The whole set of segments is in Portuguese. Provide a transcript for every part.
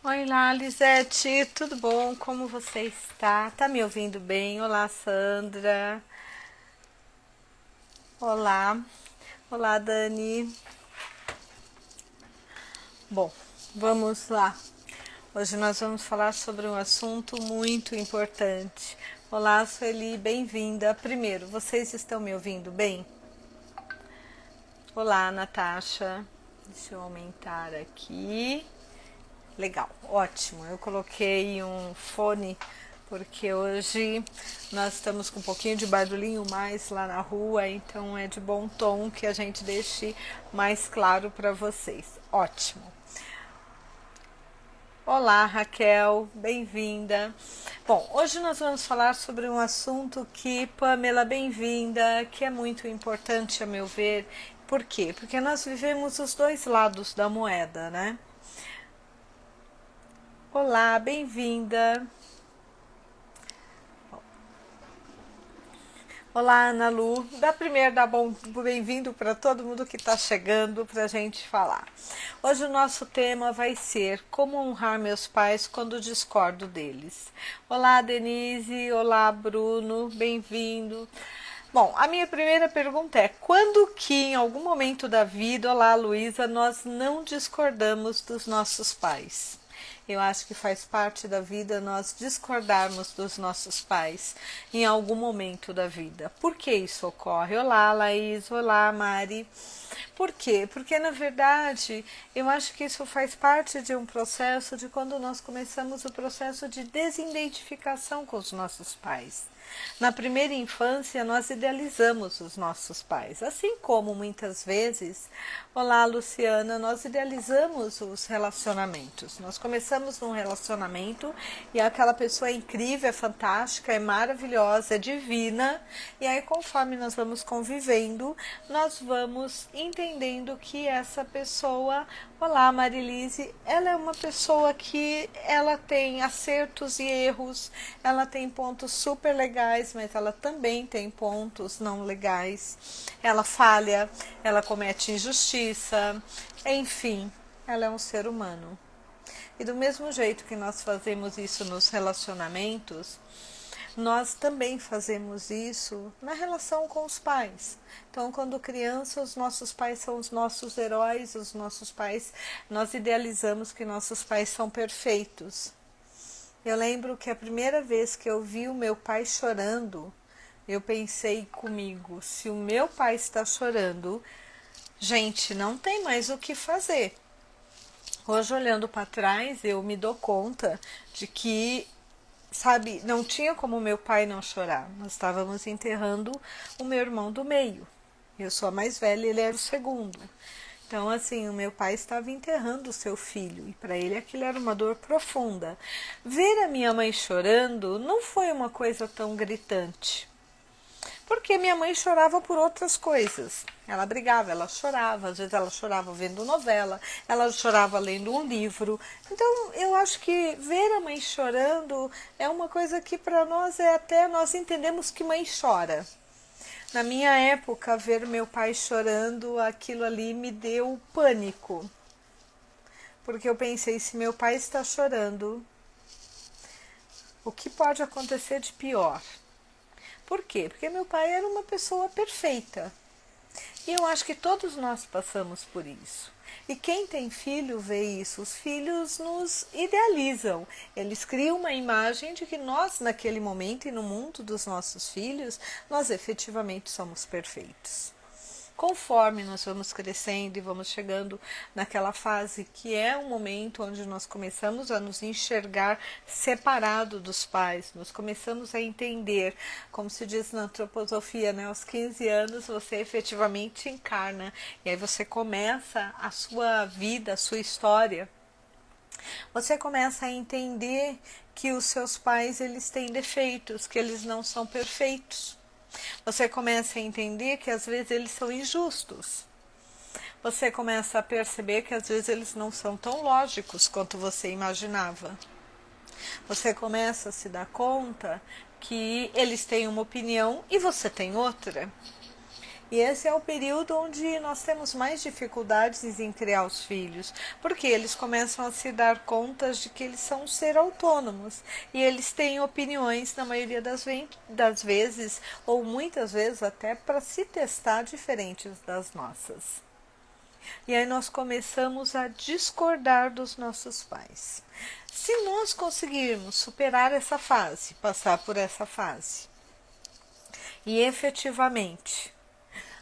Oi lá, Lisete, tudo bom? Como você está? Tá me ouvindo bem? Olá, Sandra. Olá. Olá, Dani. Bom, vamos lá. Hoje nós vamos falar sobre um assunto muito importante. Olá, Sueli, bem-vinda. Primeiro, vocês estão me ouvindo bem? Olá, Natasha. Deixa eu aumentar aqui. Legal, ótimo. Eu coloquei um fone porque hoje nós estamos com um pouquinho de barulhinho mais lá na rua, então é de bom tom que a gente deixe mais claro para vocês. Ótimo. Olá, Raquel, bem-vinda. Bom, hoje nós vamos falar sobre um assunto que, Pamela, bem-vinda, que é muito importante a meu ver. Por quê? Porque nós vivemos os dois lados da moeda, né? Olá, bem-vinda. Olá, Ana Lu. Dá bom bem-vindo para todo mundo que está chegando para a gente falar. Hoje o nosso tema vai ser como honrar meus pais quando discordo deles. Olá, Denise. Olá, Bruno. Bem-vindo. Bom, a minha primeira pergunta é: quando que em algum momento da vida, olá, Luísa, nós não discordamos dos nossos pais? Eu acho que faz parte da vida nós discordarmos dos nossos pais em algum momento da vida. Por que isso ocorre? Olá, Laís. Olá, Mari. Por quê? Porque, na verdade, eu acho que isso faz parte de um processo de quando nós começamos o processo de desidentificação com os nossos pais. Na primeira infância, nós idealizamos os nossos pais, assim como muitas vezes, olá Luciana, nós idealizamos os relacionamentos. Nós começamos num relacionamento e aquela pessoa é incrível, é fantástica, é maravilhosa, é divina, e aí conforme nós vamos convivendo, nós vamos entendendo que essa pessoa, olá Marilise, ela é uma pessoa que ela tem acertos e erros, ela tem pontos super legais, mas ela também tem pontos não legais. Ela falha, ela comete injustiça, enfim, ela é um ser humano. E do mesmo jeito que nós fazemos isso nos relacionamentos, nós também fazemos isso na relação com os pais. Então, quando criança, os nossos pais são os nossos heróis, os nossos pais, nós idealizamos que nossos pais são perfeitos. Eu lembro que a primeira vez que eu vi o meu pai chorando, eu pensei comigo, se o meu pai está chorando, gente, não tem mais o que fazer. Hoje, olhando para trás, eu me dou conta de que, sabe, não tinha como meu pai não chorar. Nós estávamos enterrando o meu irmão do meio. Eu sou a mais velha, ele era o segundo. Então, assim, o meu pai estava enterrando o seu filho e para ele aquilo era uma dor profunda. Ver a minha mãe chorando não foi uma coisa tão gritante, porque minha mãe chorava por outras coisas. Ela brigava, ela chorava, às vezes ela chorava vendo novela, ela chorava lendo um livro. Então, eu acho que ver a mãe chorando é uma coisa que para nós é até nós entendemos que mãe chora. Na minha época, ver meu pai chorando, aquilo ali me deu pânico. Porque eu pensei, se meu pai está chorando, o que pode acontecer de pior? Por quê? Porque meu pai era uma pessoa perfeita. E eu acho que todos nós passamos por isso. E quem tem filho vê isso. Os filhos nos idealizam. Eles criam uma imagem de que nós, naquele momento e no mundo dos nossos filhos, nós efetivamente somos perfeitos. Conforme nós vamos crescendo e vamos chegando naquela fase que é um momento onde nós começamos a nos enxergar separado dos pais, nós começamos a entender, como se diz na antroposofia, né, aos 15 anos você efetivamente encarna e aí você começa a sua vida, a sua história. Você começa a entender que os seus pais eles têm defeitos, que eles não são perfeitos. Você começa a entender que às vezes eles são injustos. Você começa a perceber que às vezes eles não são tão lógicos quanto você imaginava. Você começa a se dar conta que eles têm uma opinião e você tem outra. E esse é o período onde nós temos mais dificuldades em criar os filhos, porque eles começam a se dar conta de que eles são ser autônomos e eles têm opiniões na maioria das vezes, ou muitas vezes até para se testar diferentes das nossas. E aí nós começamos a discordar dos nossos pais. Se nós conseguirmos superar essa fase, passar por essa fase, e efetivamente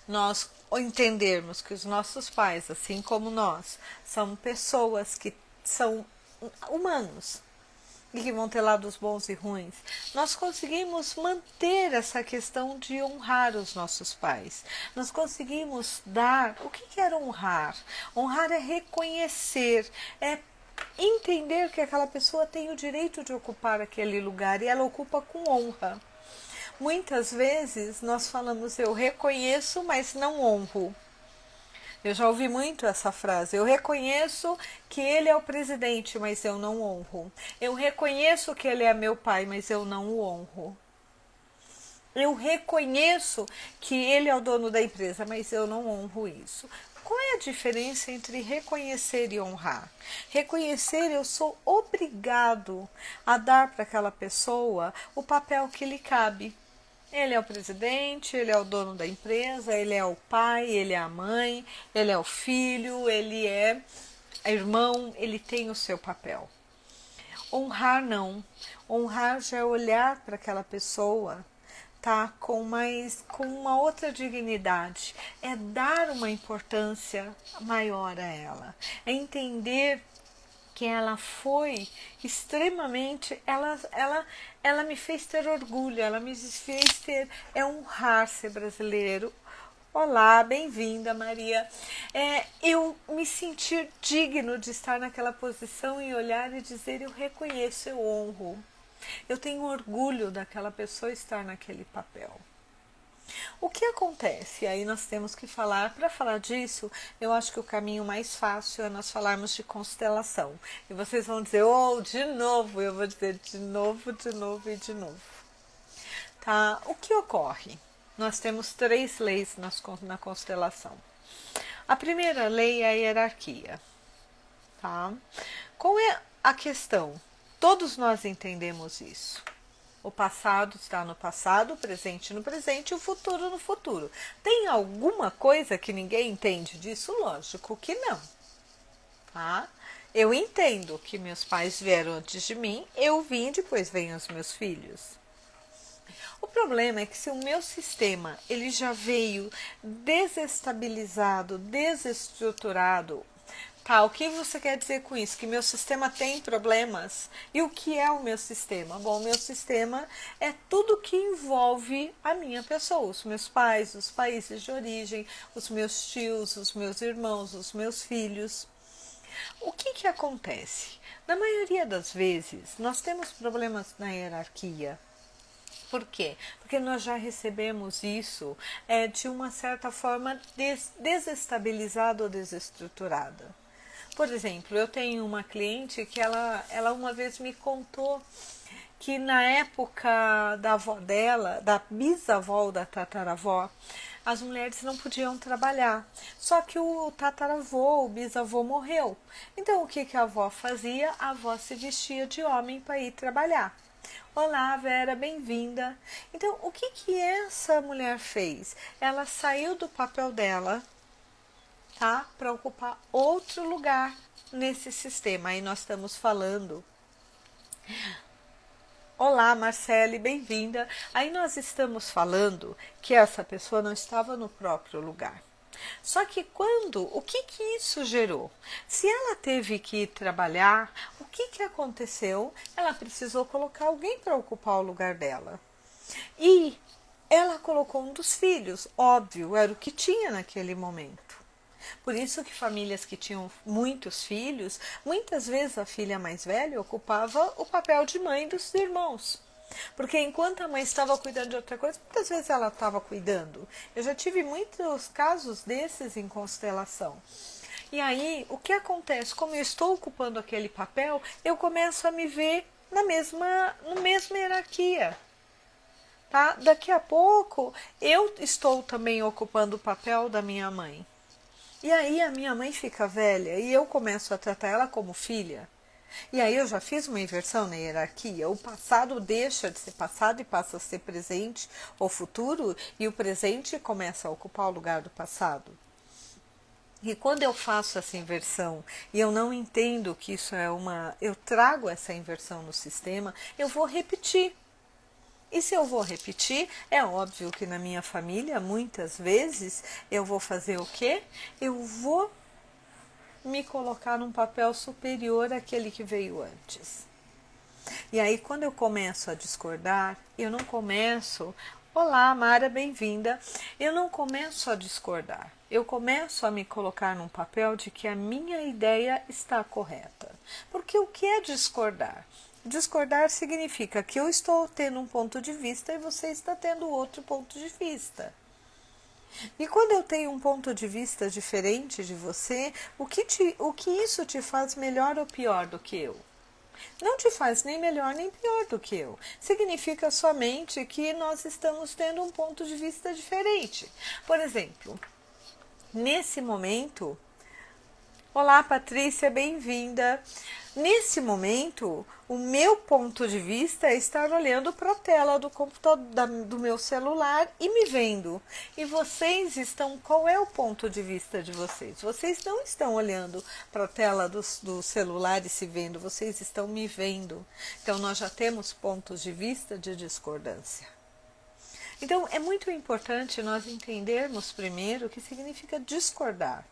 nós entendermos que os nossos pais, assim como nós, são pessoas que são humanos e que vão ter lados bons e ruins, nós conseguimos manter essa questão de honrar os nossos pais. Nós conseguimos dar. O que é honrar? Honrar é reconhecer, é entender que aquela pessoa tem o direito de ocupar aquele lugar e ela ocupa com honra. Muitas vezes nós falamos eu reconheço, mas não honro. Eu já ouvi muito essa frase. Eu reconheço que ele é o presidente, mas eu não honro. Eu reconheço que ele é meu pai, mas eu não o honro. Eu reconheço que ele é o dono da empresa, mas eu não honro isso. Qual é a diferença entre reconhecer e honrar? Reconhecer, eu sou obrigado a dar para aquela pessoa o papel que lhe cabe. Ele é o presidente, ele é o dono da empresa, ele é o pai, ele é a mãe, ele é o filho, ele é irmão, ele tem o seu papel. Honrar não. Honrar já é olhar para aquela pessoa, tá, com uma outra dignidade. É dar uma importância maior a ela. É entender que ela foi extremamente, ela me fez ter orgulho, ela me fez ter, honrar ser brasileiro. Olá, bem-vinda, Maria. Eu me sentir digno de estar naquela posição e olhar e dizer eu reconheço, eu honro. Eu tenho orgulho daquela pessoa estar naquele papel. O que acontece? Aí nós temos que falar, para falar disso, eu acho que o caminho mais fácil é nós falarmos de constelação. E vocês vão dizer, oh, de novo, eu vou dizer de novo, de novo e de novo. Tá? O que ocorre? Nós temos 3 leis na constelação. A primeira lei é a hierarquia. Tá? Qual é a questão? Todos nós entendemos isso. O passado está no passado, o presente no presente e o futuro no futuro. Tem alguma coisa que ninguém entende disso? Lógico que não. Tá? Eu entendo que meus pais vieram antes de mim, eu vim, depois vêm os meus filhos. O problema é que se o meu sistema ele já veio desestabilizado, desestruturado, tá, o que você quer dizer com isso? Que meu sistema tem problemas? E o que é o meu sistema? Bom, o meu sistema é tudo que envolve a minha pessoa, os meus pais, os países de origem, os meus tios, os meus irmãos, os meus filhos. O que acontece? Na maioria das vezes, nós temos problemas na hierarquia. Por quê? Porque nós já recebemos isso de uma certa forma desestabilizada ou desestruturada. Por exemplo, eu tenho uma cliente que ela uma vez me contou que na época da avó dela, da bisavó ou da tataravó, as mulheres não podiam trabalhar. Só que o tataravô, o bisavô morreu. Então o que a avó fazia? A avó se vestia de homem para ir trabalhar. Olá, Vera, bem-vinda. Então, o que essa mulher fez? Ela saiu do papel dela, tá, para ocupar outro lugar nesse sistema. Aí nós estamos falando. Olá, Marcele, bem-vinda. Aí nós estamos falando que essa pessoa não estava no próprio lugar. Só que o que isso gerou? Se ela teve que ir trabalhar, o que aconteceu? Ela precisou colocar alguém para ocupar o lugar dela. E ela colocou um dos filhos, óbvio, era o que tinha naquele momento. Por isso que famílias que tinham muitos filhos, muitas vezes a filha mais velha ocupava o papel de mãe dos irmãos. Porque enquanto a mãe estava cuidando de outra coisa, muitas vezes ela estava cuidando. Eu já tive muitos casos desses em constelação. E aí, o que acontece? Como eu estou ocupando aquele papel, eu começo a me ver na mesma hierarquia. tá? Daqui a pouco eu estou também ocupando o papel da minha mãe. E aí a minha mãe fica velha e eu começo a tratar ela como filha. E aí eu já fiz uma inversão na hierarquia. O passado deixa de ser passado e passa a ser presente ou futuro, e o presente começa a ocupar o lugar do passado. E quando eu faço essa inversão e eu não entendo que isso é eu trago essa inversão no sistema, eu vou repetir. E se eu vou repetir, é óbvio que na minha família, muitas vezes, eu vou fazer o quê? Eu vou me colocar num papel superior àquele que veio antes. E aí, quando eu começo a discordar, eu não começo... Olá, Mara, bem-vinda. Eu não começo a discordar. Eu começo a me colocar num papel de que a minha ideia está correta. Porque o que é discordar? Discordar significa que eu estou tendo um ponto de vista e você está tendo outro ponto de vista. E quando eu tenho um ponto de vista diferente de você, o que isso te faz melhor ou pior do que eu? Não te faz nem melhor nem pior do que eu. Significa somente que nós estamos tendo um ponto de vista diferente. Por exemplo, nesse momento... Olá, Patrícia, bem-vinda. Nesse momento, o meu ponto de vista é estar olhando para a tela do computador, do meu celular e me vendo. E vocês estão, qual é o ponto de vista de vocês? Vocês não estão olhando para a tela do celular e se vendo, vocês estão me vendo. Então, nós já temos pontos de vista de discordância. Então, é muito importante nós entendermos primeiro o que significa discordar.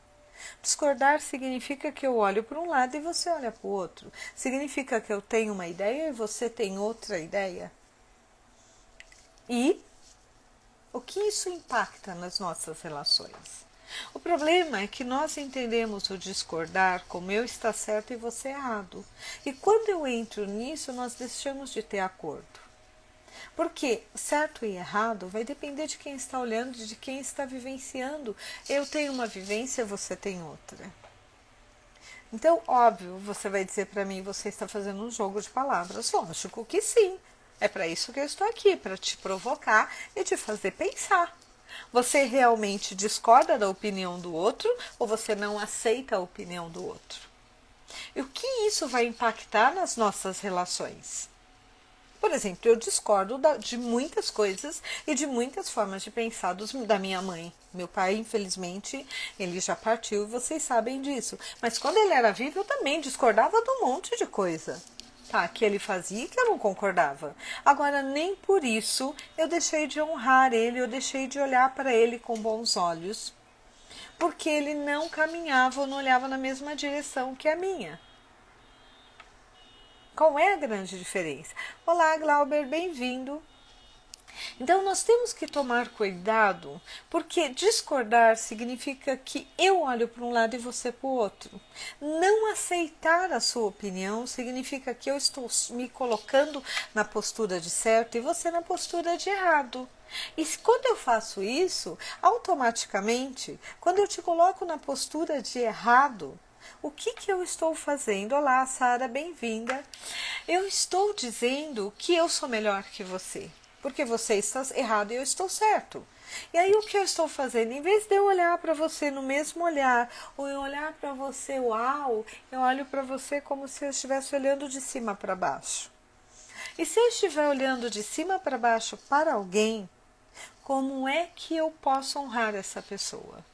Discordar significa que eu olho para um lado e você olha para o outro. Significa que eu tenho uma ideia e você tem outra ideia. E o que isso impacta nas nossas relações? O problema é que nós entendemos o discordar como eu estar certo e você errado. E quando eu entro nisso, nós deixamos de ter acordo. Porque certo e errado vai depender de quem está olhando, de quem está vivenciando. Eu tenho uma vivência, você tem outra. Então, óbvio, você vai dizer para mim, você está fazendo um jogo de palavras. Lógico que sim. É para isso que eu estou aqui, para te provocar e te fazer pensar. Você realmente discorda da opinião do outro ou você não aceita a opinião do outro? E o que isso vai impactar nas nossas relações? Por exemplo, eu discordo de muitas coisas e de muitas formas de pensar da minha mãe. Meu pai, infelizmente, ele já partiu e vocês sabem disso. Mas quando ele era vivo, eu também discordava de um monte de coisa, tá, que ele fazia e que eu não concordava. Agora, nem por isso eu deixei de honrar ele, eu deixei de olhar para ele com bons olhos, porque ele não caminhava ou não olhava na mesma direção que a minha. Qual é a grande diferença? Olá, Glauber, bem-vindo. Então, nós temos que tomar cuidado, porque discordar significa que eu olho para um lado e você para o outro. Não aceitar a sua opinião significa que eu estou me colocando na postura de certo e você na postura de errado. E quando eu faço isso, automaticamente, quando eu te coloco na postura de errado, o que eu estou fazendo? Olá, Sara, bem-vinda. Eu estou dizendo que eu sou melhor que você, porque você está errado e eu estou certo. E aí o que eu estou fazendo? Em vez de eu olhar para você no mesmo olhar, ou eu olhar para você, uau, eu olho para você como se eu estivesse olhando de cima para baixo. E se eu estiver olhando de cima para baixo para alguém, como é que eu posso honrar essa pessoa?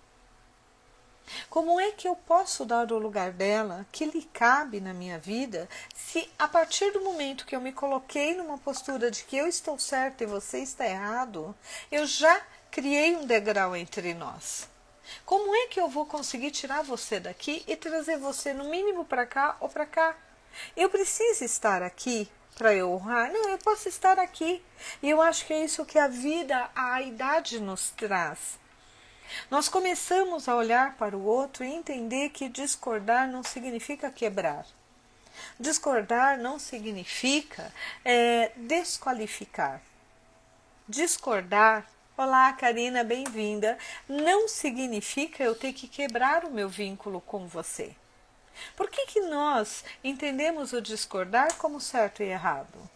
Como é que eu posso dar o lugar dela, que lhe cabe na minha vida, se a partir do momento que eu me coloquei numa postura de que eu estou certo e você está errado, eu já criei um degrau entre nós? Como é que eu vou conseguir tirar você daqui e trazer você no mínimo para cá ou para cá? Eu preciso estar aqui para eu honrar? Não, eu posso estar aqui. E eu acho que é isso que a vida, a idade nos traz. Nós começamos a olhar para o outro e entender que discordar não significa quebrar. Discordar não significa desqualificar. Discordar, olá Karina, bem-vinda, não significa eu ter que quebrar o meu vínculo com você. Por que nós entendemos o discordar como certo e errado?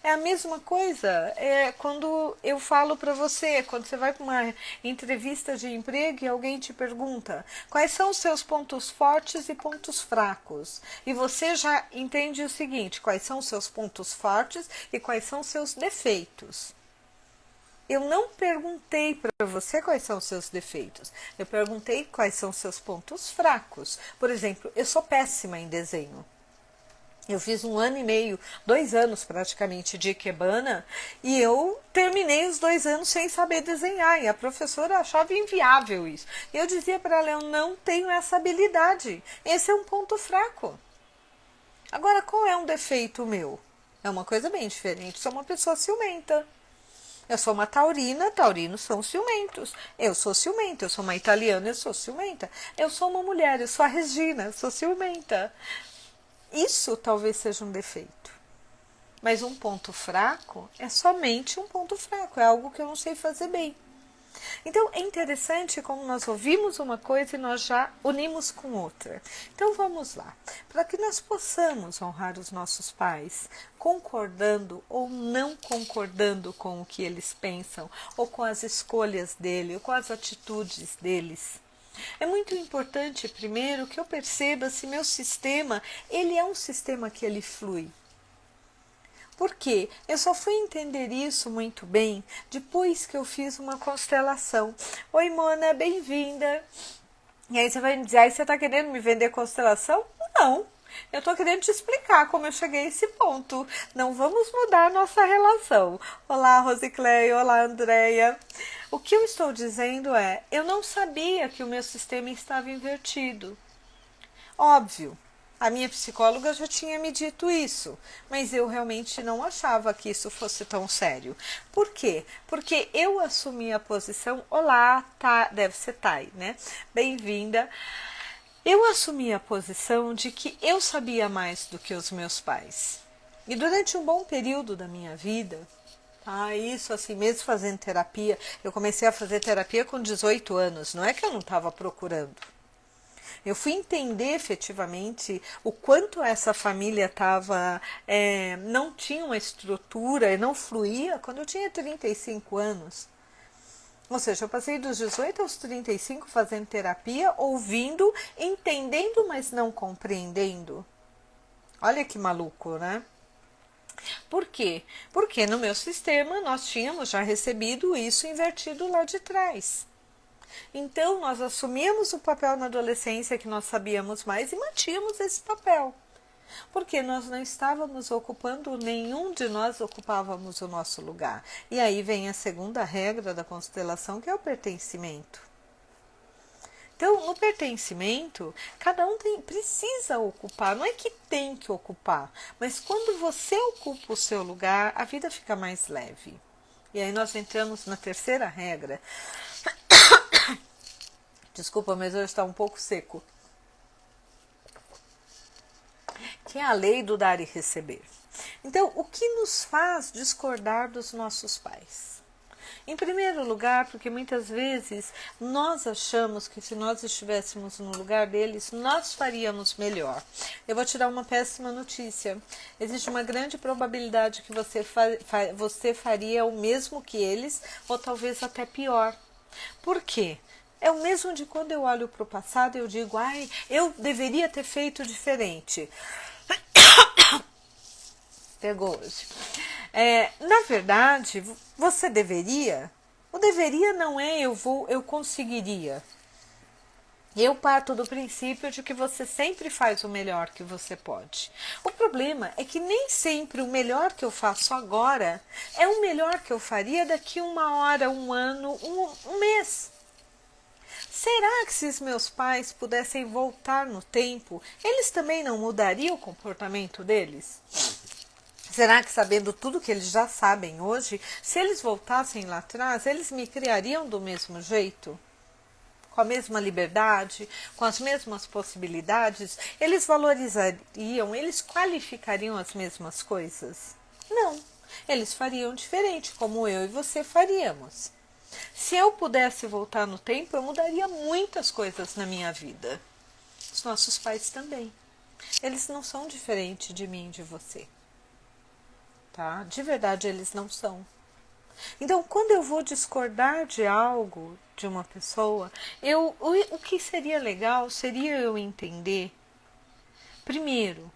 É a mesma coisa, quando eu falo para você, quando você vai para uma entrevista de emprego e alguém te pergunta quais são os seus pontos fortes e pontos fracos. E você já entende o seguinte, quais são os seus pontos fortes e quais são os seus defeitos. Eu não perguntei para você quais são os seus defeitos, eu perguntei quais são os seus pontos fracos. Por exemplo, eu sou péssima em desenho. Eu fiz 1 ano e meio, 2 anos praticamente de ikebana e eu terminei os 2 anos sem saber desenhar e a professora achava inviável isso. E eu dizia para ela, eu não tenho essa habilidade, esse é um ponto fraco. Agora, qual é um defeito meu? É uma coisa bem diferente, sou uma pessoa ciumenta. Eu sou uma taurina, taurinos são ciumentos. Eu sou ciumenta, eu sou uma italiana, eu sou ciumenta. Eu sou uma mulher, eu sou a Regina, eu sou ciumenta. Isso talvez seja um defeito. Mas um ponto fraco é somente um ponto fraco, é algo que eu não sei fazer bem. Então é interessante como nós ouvimos uma coisa e nós já unimos com outra. Então vamos lá. Para que nós possamos honrar os nossos pais, concordando ou não concordando com o que eles pensam, ou com as escolhas dele, ou com as atitudes deles. É muito importante, primeiro, que eu perceba se meu sistema, ele é um sistema que ele flui. Por quê? Eu só fui entender isso muito bem depois que eu fiz uma constelação. Oi, Mona, bem-vinda. E aí você vai me dizer, aí você está querendo me vender constelação? Não, eu estou querendo te explicar como eu cheguei a esse ponto. Não vamos mudar a nossa relação. Olá, Rosicléia, olá, Andréia. O que eu estou dizendo é, eu não sabia que o meu sistema estava invertido. Óbvio, a minha psicóloga já tinha me dito isso, mas eu realmente não achava que isso fosse tão sério. Por quê? Porque eu assumi a posição, olá, tá, deve ser Thay, né? Bem-vinda. Eu assumi a posição de que eu sabia mais do que os meus pais. E durante um bom período da minha vida, isso assim, mesmo fazendo terapia, eu comecei a fazer terapia com 18 anos, não é que eu não estava procurando. Eu fui entender efetivamente o quanto essa família estava, não tinha uma estrutura e não fluía quando eu tinha 35 anos. Ou seja, eu passei dos 18 aos 35 fazendo terapia, ouvindo, entendendo, mas não compreendendo. Olha que maluco, né? Por quê? Porque no meu sistema nós tínhamos já recebido isso invertido lá de trás. Então, nós assumíamos o papel na adolescência que nós sabíamos mais e mantínhamos esse papel. Porque nós não estávamos ocupando, nenhum de nós ocupávamos o nosso lugar. E aí vem a segunda regra da constelação, que é o pertencimento. Então, no pertencimento, cada um precisa ocupar, não é que tem que ocupar, mas quando você ocupa o seu lugar, a vida fica mais leve. E aí nós entramos na terceira regra. Desculpa, mas hoje está um pouco seco. Que é a lei do dar e receber. Então, o que nos faz discordar dos nossos pais? Em primeiro lugar, porque muitas vezes nós achamos que se nós estivéssemos no lugar deles, nós faríamos melhor. Eu vou te dar uma péssima notícia. Existe uma grande probabilidade que você faria o mesmo que eles, ou talvez até pior. Por quê? É o mesmo de quando eu olho para o passado e eu digo, eu deveria ter feito diferente. Pegou hoje. Na verdade, você deveria. O deveria não é eu conseguiria. Eu parto do princípio de que você sempre faz o melhor que você pode. O problema é que nem sempre o melhor que eu faço agora é o melhor que eu faria daqui 1 hora, 1 ano, um mês. Será que se os meus pais pudessem voltar no tempo, eles também não mudariam o comportamento deles? Será que, sabendo tudo que eles já sabem hoje, se eles voltassem lá atrás, eles me criariam do mesmo jeito? Com a mesma liberdade, com as mesmas possibilidades? Eles valorizariam, eles qualificariam as mesmas coisas? Não, eles fariam diferente, como eu e você faríamos. Se eu pudesse voltar no tempo, eu mudaria muitas coisas na minha vida. Os nossos pais também. Eles não são diferentes de mim e de você. tá? De verdade eles não são. Então, quando eu vou discordar de algo, de uma pessoa, o que seria legal seria eu entender, primeiro,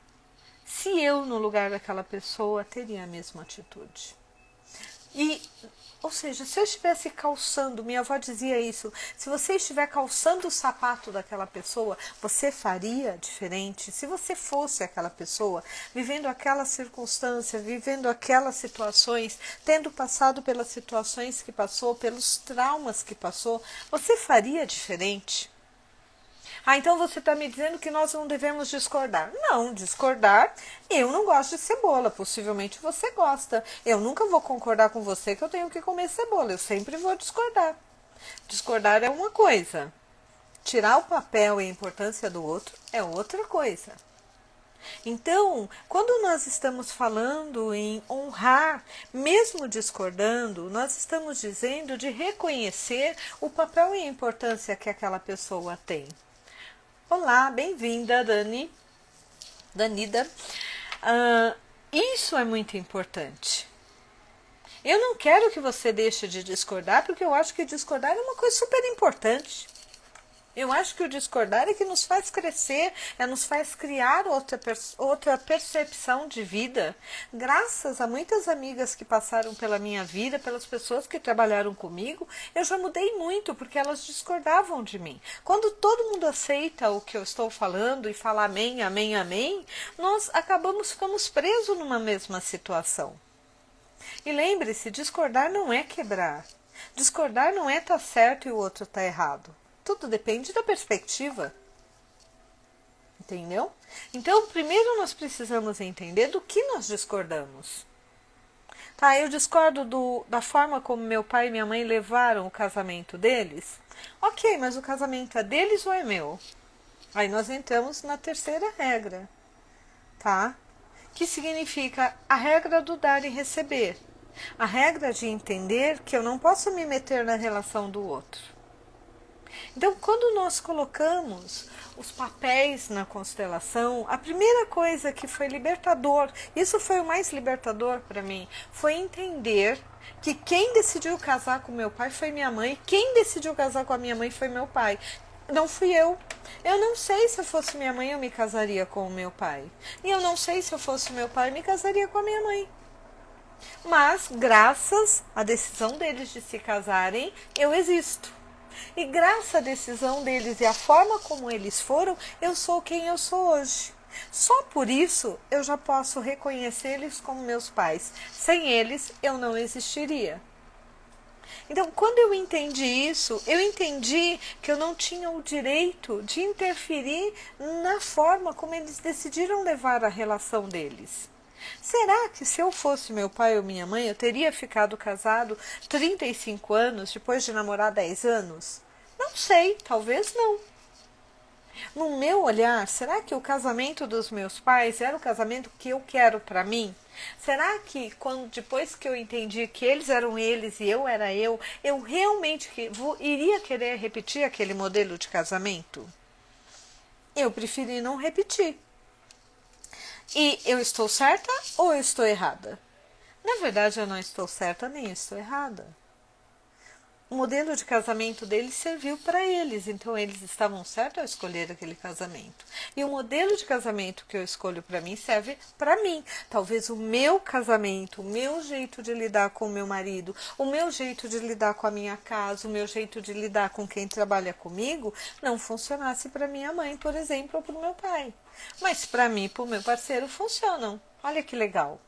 se eu, no lugar daquela pessoa, teria a mesma atitude. E, ou seja, se eu estivesse calçando, minha avó dizia isso, se você estiver calçando o sapato daquela pessoa, você faria diferente? Se você fosse aquela pessoa, vivendo aquela circunstância, vivendo aquelas situações, tendo passado pelas situações que passou, pelos traumas que passou, você faria diferente? Ah, então você está me dizendo que nós não devemos discordar. Não, discordar, eu não gosto de cebola, possivelmente você gosta. Eu nunca vou concordar com você que eu tenho que comer cebola, eu sempre vou discordar. Discordar é uma coisa, tirar o papel e a importância do outro é outra coisa. Então, quando nós estamos falando em honrar, mesmo discordando, nós estamos dizendo de reconhecer o papel e a importância que aquela pessoa tem. Olá, bem-vinda, Danida. Isso é muito importante. Eu não quero que você deixe de discordar, porque eu acho que discordar é uma coisa super importante. Eu acho que o discordar é que nos faz crescer, nos faz criar outra percepção de vida. Graças a muitas amigas que passaram pela minha vida, pelas pessoas que trabalharam comigo, eu já mudei muito, porque elas discordavam de mim. Quando todo mundo aceita o que eu estou falando e fala amém, amém, amém, nós ficamos presos numa mesma situação. E lembre-se, discordar não é quebrar. Discordar não é estar certo e o outro estar errado. Tudo depende da perspectiva. Entendeu? Então, primeiro nós precisamos entender do que nós discordamos. Tá, eu discordo da forma como meu pai e minha mãe levaram o casamento deles. Ok, mas o casamento é deles ou é meu? Aí nós entramos na terceira regra. Tá? Que significa a regra do dar e receber. A regra de entender que eu não posso me meter na relação do outro. Então, quando nós colocamos os papéis na constelação, a primeira coisa que foi libertador, isso foi o mais libertador para mim, foi entender que quem decidiu casar com meu pai foi minha mãe, quem decidiu casar com a minha mãe foi meu pai. Não fui eu. Eu não sei se eu fosse minha mãe eu me casaria com o meu pai. E eu não sei se eu fosse meu pai eu me casaria com a minha mãe. Mas, graças à decisão deles de se casarem, eu existo. E graças à decisão deles e à forma como eles foram, eu sou quem eu sou hoje. Só por isso eu já posso reconhecer eles como meus pais. Sem eles, eu não existiria. Então, quando eu entendi isso, eu entendi que eu não tinha o direito de interferir na forma como eles decidiram levar a relação deles. Será que se eu fosse meu pai ou minha mãe, eu teria ficado casado 35 anos depois de namorar 10 anos? Não sei, talvez não. No meu olhar, será que o casamento dos meus pais era o casamento que eu quero para mim? Será que depois que eu entendi que eles eram eles e eu era eu realmente iria querer repetir aquele modelo de casamento? Eu preferi não repetir. E eu estou certa ou eu estou errada? Na verdade, eu não estou certa nem estou errada. O modelo de casamento deles serviu para eles, então eles estavam certos ao escolher aquele casamento. E o modelo de casamento que eu escolho para mim serve para mim. Talvez o meu casamento, o meu jeito de lidar com o meu marido, o meu jeito de lidar com a minha casa, o meu jeito de lidar com quem trabalha comigo, não funcionasse para minha mãe, por exemplo, ou para o meu pai. Mas para mim e para o meu parceiro funcionam. Olha que legal.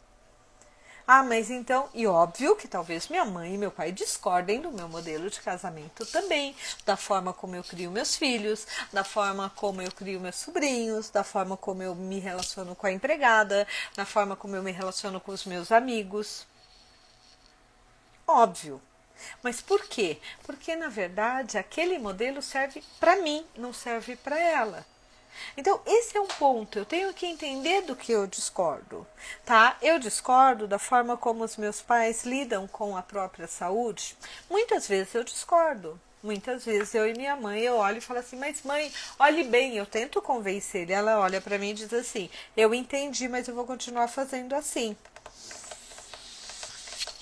Ah, mas então, e óbvio que talvez minha mãe e meu pai discordem do meu modelo de casamento também, da forma como eu crio meus filhos, da forma como eu crio meus sobrinhos, da forma como eu me relaciono com a empregada, da forma como eu me relaciono com os meus amigos. Óbvio. Mas por quê? Porque, na verdade, aquele modelo serve para mim, não serve para ela. Então, esse é um ponto, eu tenho que entender do que eu discordo, tá? Eu discordo da forma como os meus pais lidam com a própria saúde. Muitas vezes eu discordo. Muitas vezes eu e minha mãe, eu olho e falo assim, mas mãe, olhe bem, eu tento convencer ele. Ela olha para mim e diz assim, eu entendi, mas eu vou continuar fazendo assim.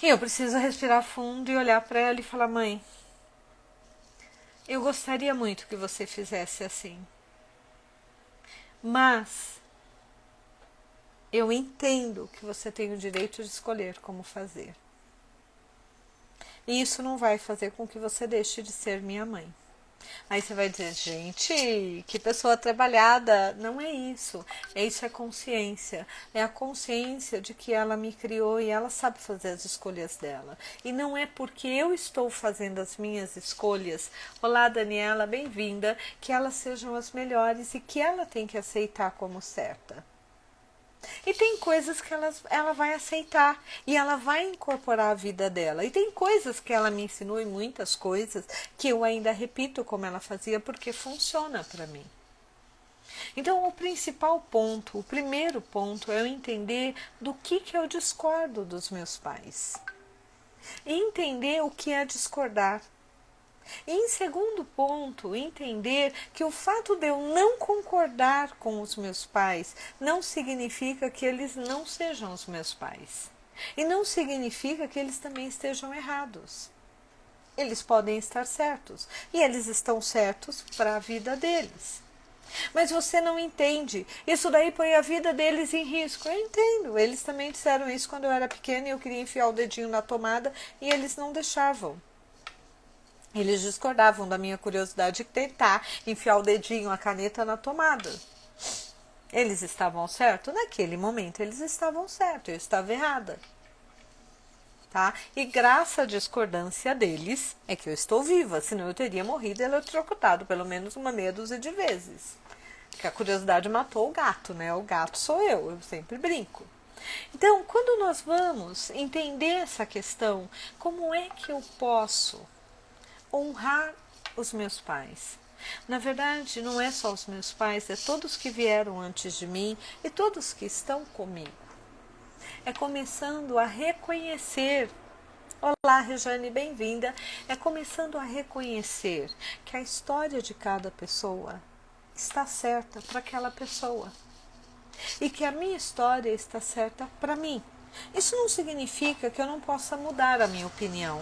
E eu preciso respirar fundo e olhar para ela e falar: mãe, eu gostaria muito que você fizesse assim, mas eu entendo que você tem o direito de escolher como fazer. E isso não vai fazer com que você deixe de ser minha mãe. Aí você vai dizer: gente, que pessoa trabalhada. Não é isso. Isso é consciência. É a consciência de que ela me criou e ela sabe fazer as escolhas dela. E não é porque eu estou fazendo as minhas escolhas, olá Daniela, bem-vinda, que elas sejam as melhores e que ela tem que aceitar como certa. E tem coisas que ela vai aceitar e ela vai incorporar a vida dela. E tem coisas que ela me ensinou e muitas coisas que eu ainda repito como ela fazia porque funciona para mim. Então o principal ponto, o primeiro ponto é eu entender do que eu discordo dos meus pais. E entender o que é discordar. E em segundo ponto, entender que o fato de eu não concordar com os meus pais não significa que eles não sejam os meus pais. E não significa que eles também estejam errados. Eles podem estar certos. E eles estão certos para a vida deles. Mas você não entende. Isso daí põe a vida deles em risco. Eu entendo. Eles também disseram isso quando eu era pequena e eu queria enfiar o dedinho na tomada e eles não deixavam. Eles discordavam da minha curiosidade de tentar enfiar o dedinho, a caneta na tomada. Eles estavam certos? Naquele momento eles estavam certos, eu estava errada. Tá? E graças à discordância deles é que eu estou viva, senão eu teria morrido eletrocutado pelo menos uma meia dúzia de vezes. Porque a curiosidade matou o gato, né? O gato sou eu sempre brinco. Então, quando nós vamos entender essa questão, como é que eu posso honrar os meus pais? Na verdade, não é só os meus pais, é todos que vieram antes de mim e todos que estão comigo. É começando a reconhecer, olá Rejane, bem-vinda, é começando a reconhecer que a história de cada pessoa está certa para aquela pessoa e que a minha história está certa para mim. Isso não significa que eu não possa mudar a minha opinião.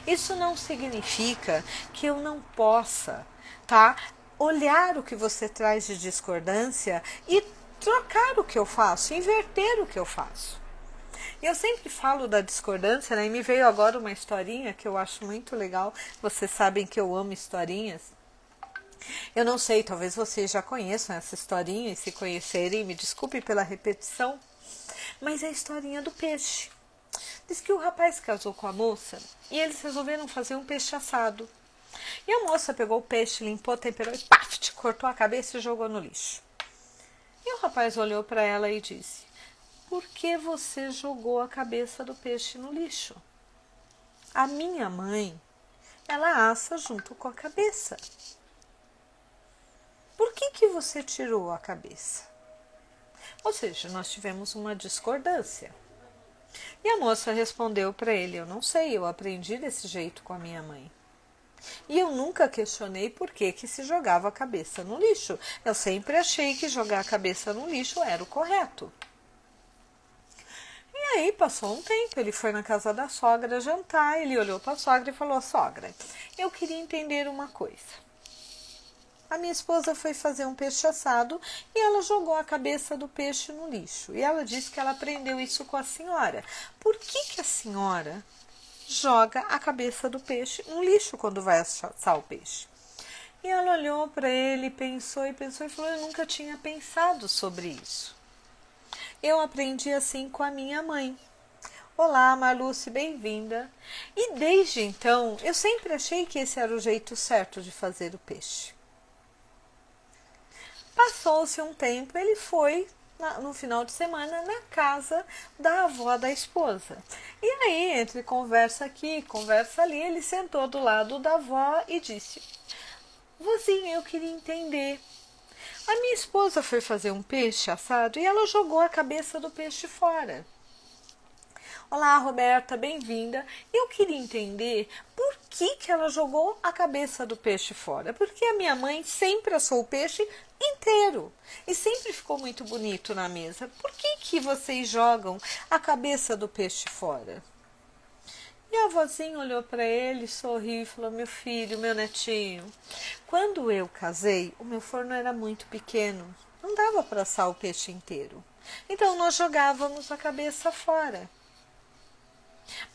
Isso não significa que eu não possa, tá, olhar o que você traz de discordância e trocar o que eu faço, inverter o que eu faço. Eu sempre falo da discordância, né? E me veio agora uma historinha que eu acho muito legal. Vocês sabem que eu amo historinhas. Eu não sei, talvez vocês já conheçam essa historinha e se conhecerem, me desculpe pela repetição, mas é a historinha do peixe. Diz que o rapaz casou com a moça e eles resolveram fazer um peixe assado. E a moça pegou o peixe, limpou, temperou e paf, cortou a cabeça e jogou no lixo. E o rapaz olhou para ela e disse: por que você jogou a cabeça do peixe no lixo? A minha mãe, ela assa junto com a cabeça. Por que você tirou a cabeça? Ou seja, nós tivemos uma discordância. E a moça respondeu para ele: eu não sei, eu aprendi desse jeito com a minha mãe. E eu nunca questionei por que se jogava a cabeça no lixo. Eu sempre achei que jogar a cabeça no lixo era o correto. E aí passou um tempo, ele foi na casa da sogra jantar, ele olhou para a sogra e falou: sogra, eu queria entender uma coisa. A minha esposa foi fazer um peixe assado e ela jogou a cabeça do peixe no lixo. E ela disse que ela aprendeu isso com a senhora. Por que a senhora joga a cabeça do peixe no lixo quando vai assar o peixe? E ela olhou para ele, pensou e falou: eu nunca tinha pensado sobre isso. Eu aprendi assim com a minha mãe. Olá, Marluce, bem-vinda. E desde então, eu sempre achei que esse era o jeito certo de fazer o peixe. Passou-se um tempo, ele foi no final de semana na casa da avó da esposa. E aí, entre conversa aqui, conversa ali, ele sentou do lado da avó e disse: vozinha, eu queria entender. A minha esposa foi fazer um peixe assado e ela jogou a cabeça do peixe fora. Olá, Roberta, bem-vinda. Eu queria entender por que ela jogou a cabeça do peixe fora. Porque a minha mãe sempre assou o peixe inteiro e sempre ficou muito bonito na mesa. Por que vocês jogam a cabeça do peixe fora? E a avózinha olhou para ele, sorriu e falou: meu filho, meu netinho, quando eu casei, o meu forno era muito pequeno, não dava para assar o peixe inteiro. Então nós jogávamos a cabeça fora.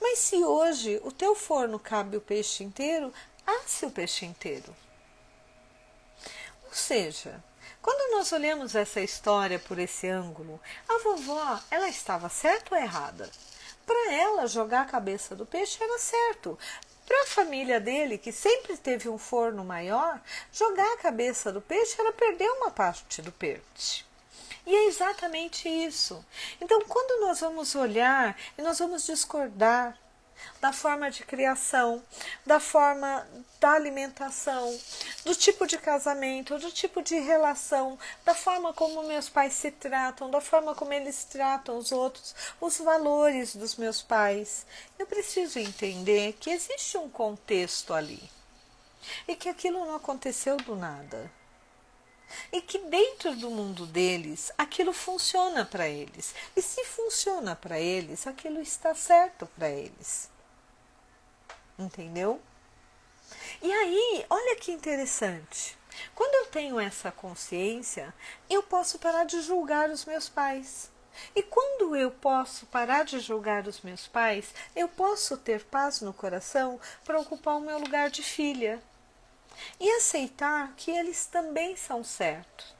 Mas se hoje o teu forno cabe o peixe inteiro, asse o peixe inteiro. Ou seja, quando nós olhamos essa história por esse ângulo, a vovó, ela estava certa ou errada? Para ela, jogar a cabeça do peixe era certo. Para a família dele, que sempre teve um forno maior, jogar a cabeça do peixe era perder uma parte do peixe. E é exatamente isso. Então, quando nós vamos olhar e nós vamos discordar da forma de criação, da forma da alimentação, do tipo de casamento, do tipo de relação, da forma como meus pais se tratam, da forma como eles tratam os outros, os valores dos meus pais, eu preciso entender que existe um contexto ali e que aquilo não aconteceu do nada. E que dentro do mundo deles, aquilo funciona para eles. E se funciona para eles, aquilo está certo para eles. Entendeu? E aí, olha que interessante. Quando eu tenho essa consciência, eu posso parar de julgar os meus pais. E quando eu posso parar de julgar os meus pais, eu posso ter paz no coração para ocupar o meu lugar de filha. E aceitar que eles também são certos.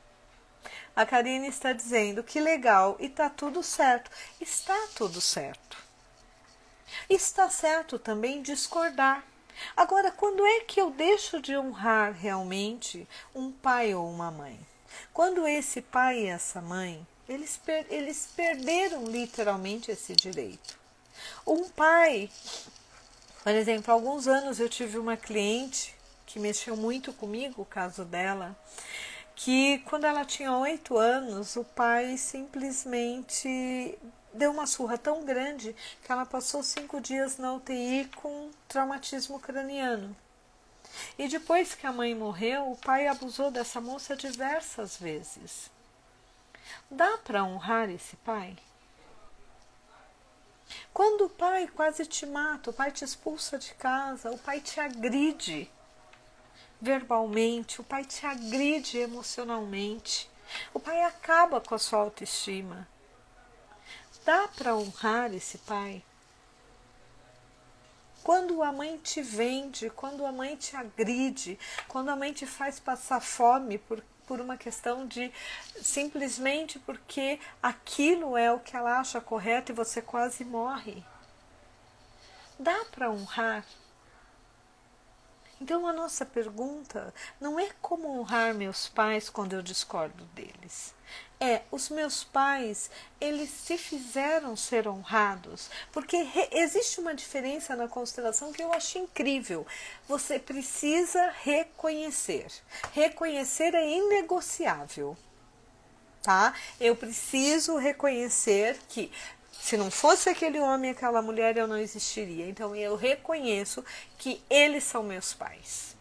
A Karine está dizendo que legal, e está tudo certo. Está tudo certo. Está certo também discordar. Agora, quando é que eu deixo de honrar realmente um pai ou uma mãe? Quando esse pai e essa mãe, eles perderam literalmente esse direito. Um pai, por exemplo, há alguns anos eu tive uma cliente que mexeu muito comigo, o caso dela, que quando ela tinha 8 anos, o pai simplesmente deu uma surra tão grande que ela passou 5 dias na UTI com traumatismo craniano. E depois que a mãe morreu, o pai abusou dessa moça diversas vezes. Dá para honrar esse pai? Quando o pai quase te mata, o pai te expulsa de casa, o pai te agride verbalmente, o pai te agride emocionalmente, o pai acaba com a sua autoestima. Dá para honrar esse pai? Quando a mãe te vende, quando a mãe te agride, quando a mãe te faz passar fome por uma questão de simplesmente porque aquilo é o que ela acha correto e você quase morre. Dá para honrar? Então a nossa pergunta não é como honrar meus pais quando eu discordo deles. É, os meus pais, eles se fizeram ser honrados, porque existe uma diferença na constelação que eu acho incrível. Você precisa reconhecer. Reconhecer é inegociável, tá? Eu preciso reconhecer que se não fosse aquele homem, aquela mulher, eu não existiria. Então eu reconheço que eles são meus pais.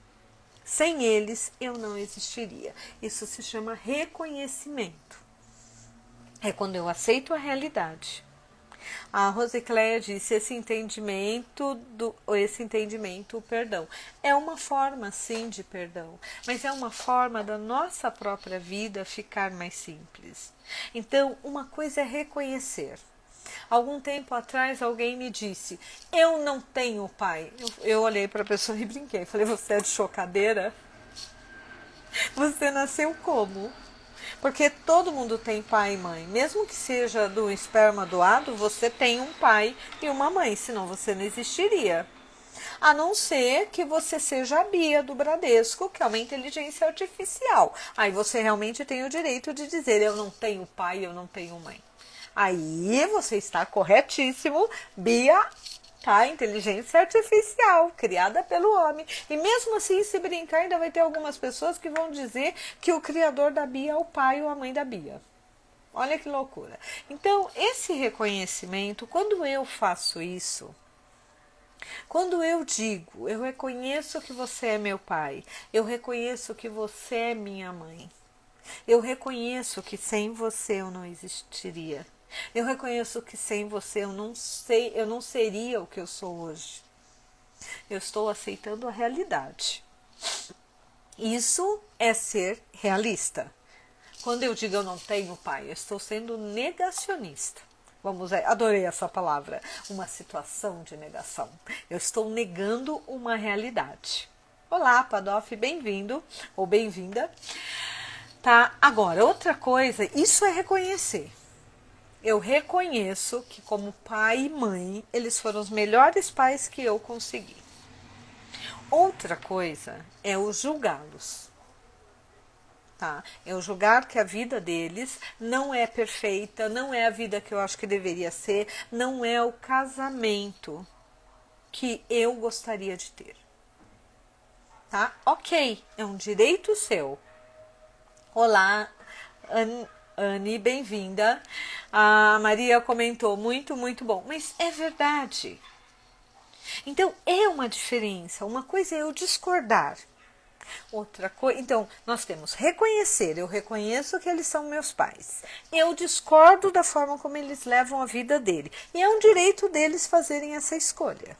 Sem eles, eu não existiria. Isso se chama reconhecimento. É quando eu aceito a realidade. A Rosicléia disse, esse entendimento, perdão, é uma forma sim de perdão, mas é uma forma da nossa própria vida ficar mais simples. Então, uma coisa é reconhecer. Algum tempo atrás alguém me disse, eu não tenho pai. Eu olhei para a pessoa e brinquei. Falei, você é de chocadeira? Você nasceu como? Porque todo mundo tem pai e mãe. Mesmo que seja do esperma doado, você tem um pai e uma mãe, senão você não existiria. A não ser que você seja a Bia do Bradesco, que é uma inteligência artificial. Aí você realmente tem o direito de dizer, eu não tenho pai, eu não tenho mãe. Aí você está corretíssimo, Bia, tá? Inteligência artificial, criada pelo homem. E mesmo assim, se brincar, ainda vai ter algumas pessoas que vão dizer que o criador da Bia é o pai ou a mãe da Bia. Olha que loucura. Então, esse reconhecimento, quando eu faço isso, quando eu digo, eu reconheço que você é meu pai, eu reconheço que você é minha mãe, eu reconheço que sem você eu não existiria. Eu reconheço que sem você eu não seria o que eu sou hoje. Eu estou aceitando a realidade. Isso é ser realista. Quando eu digo eu não tenho pai, eu estou sendo negacionista. Vamos ver, adorei essa palavra, uma situação de negação. Eu estou negando uma realidade. Olá, Padoff, bem-vindo ou bem-vinda. Tá, agora, outra coisa, isso é reconhecer. Eu reconheço que como pai e mãe, eles foram os melhores pais que eu consegui. Outra coisa é o julgá-los. Tá? Eu julgar que a vida deles não é perfeita, não é a vida que eu acho que deveria ser, não é o casamento que eu gostaria de ter. Tá? Ok, é um direito seu. Olá, Anne, bem-vinda. A Maria comentou, muito bom. Mas é verdade. Então, é uma diferença. Uma coisa é eu discordar. Outra coisa, então, nós temos reconhecer, eu reconheço que eles são meus pais. Eu discordo da forma como eles levam a vida dele. E é um direito deles fazerem essa escolha.